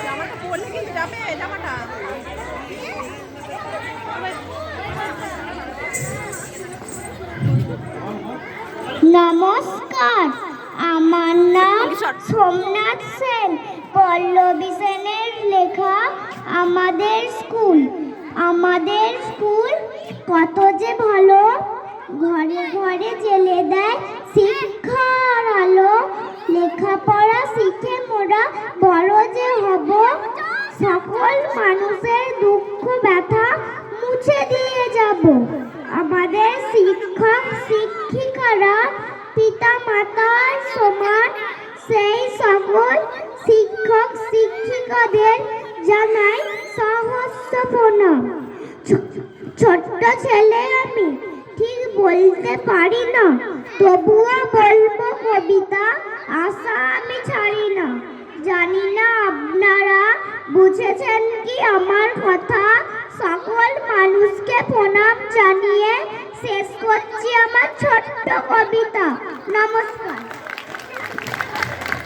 জামাটা পরলে কিন্তু যাবে জামাটা। নমস্কার, আমার নাম সোমনাথ সেন। পল্লবী সেনের লেখা আমাদের স্কুল। আমাদের স্কুল কত যে ভালো, ঘরে ঘরে জ্বেলে দেয় শিক্ষার আলো। লেখাপড়া শিখে মোরা বড় যে হব, সকল মানুষের দুঃখ ব্যথা মুছে দিয়ে যাব। আমাদের শিক্ষক শিক্ষিকারা পিতা মাতার সমান, সেই সকল শিক্ষক শিক্ষিকাদের জানাই সহস্র প্রণাম। ছোট্ট ছেলে আমি, ঠিক বলতে পারি না, তবুও বলবো কবিতা, আশা আমি ছাড়ি না। জানি না আপনারা বুঝেছেন কি আমার কথা। সকল মানুষকে প্রণাম জানিয়ে শেষ করছি আমার ছোট্ট কবিতা। নমস্কার।